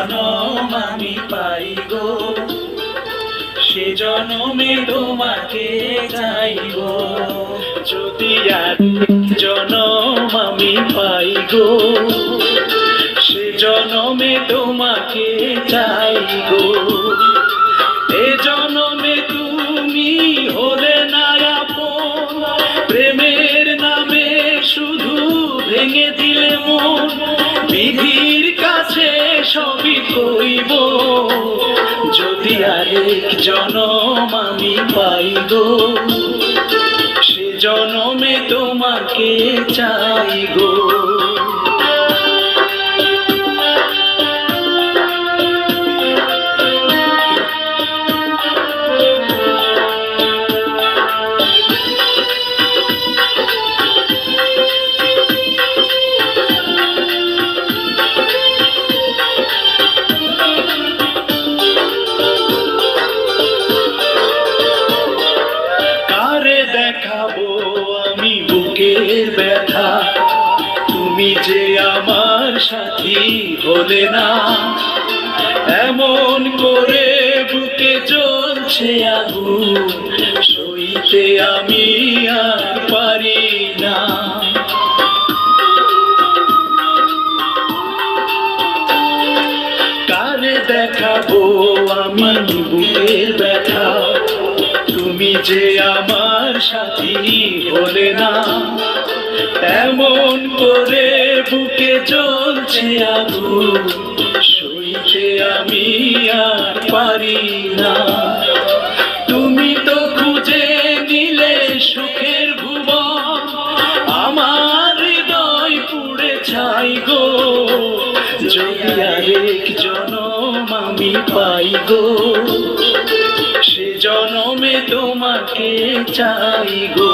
জনম আমি পাই গো, সে জনমে তোমাকে চাইব। যদি আর জনম আমি পাই গো, সে জনমে তোমাকে চাই গো। এ জনমে তুমি হলে না আপন, প্রেমের নামে শুধু ভেঙে দিলে মন। বিধির কাছে সবই কইব, যদি আরেক জনম আমি পাই গো, সে জনমে তোমাকে চাই গো। দেখাবো আমি বুকের ব্যথা, তুমি যে আমার সাথী হলে না। এমন করে বুকে জ্বলছে আগুন, সইতে আমি আর পারি না। কারে দেখাবো আমি বুকের ব্যথা, তুমি যে আমার সাথী হলে না। এমন করে বুকে জ্বলছে আগুন, সইতে আমি আর পারি না। তুমি তো খুঁজে নিলে সুখের ভুবন, আমার হৃদয় পুড়ে ছাই গো। যদি আরেক জনম আমি পাই গো, সে জনমে তোমাকে চাই গো।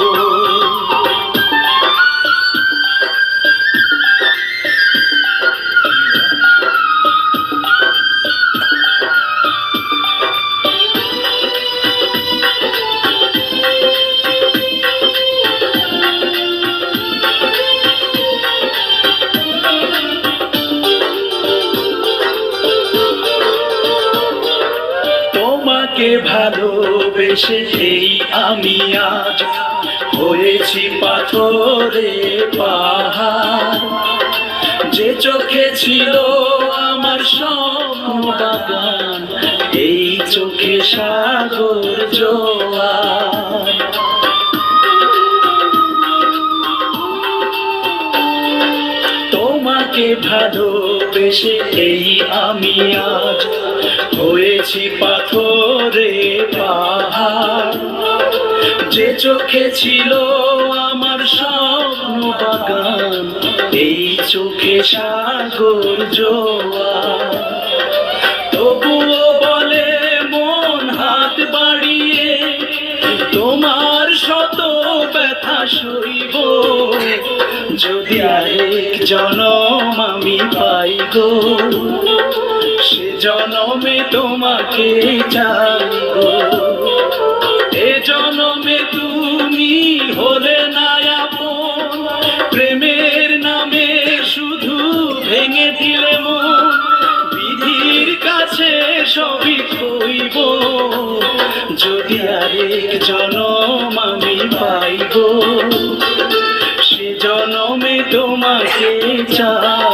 তোমাকে ভালোবেসে এই আমি আজ হয়েছি পাথরে পাহাড়। যে চোখে ছিল আমার স্বপ্ন বাগান, এই চোখে সাগর জোয়ার। তোমাকে ভালোবেসে এই আমি আজ হয়েছি পাথরে পাহাড়। যে চোখে ছিল আমার স্বপ্ন বাগান, এই চোখে সাগর জোয়ার। তবুও বলে মন হাত বাড়িয়ে, তোমার শত ব্যথা সইব। যদি আরেক জনম আমি পাই গো, সে জনমে তোমাকে চাই গো। এ জনমে তুমি হলে না আপন, প্রেমের নামে শুধু ভেঙে দিলে মন। বিধির কাছে সবই কইব, যদি আরেক জনম আমি পাই গো, সে জনমে তোমাকে চাই।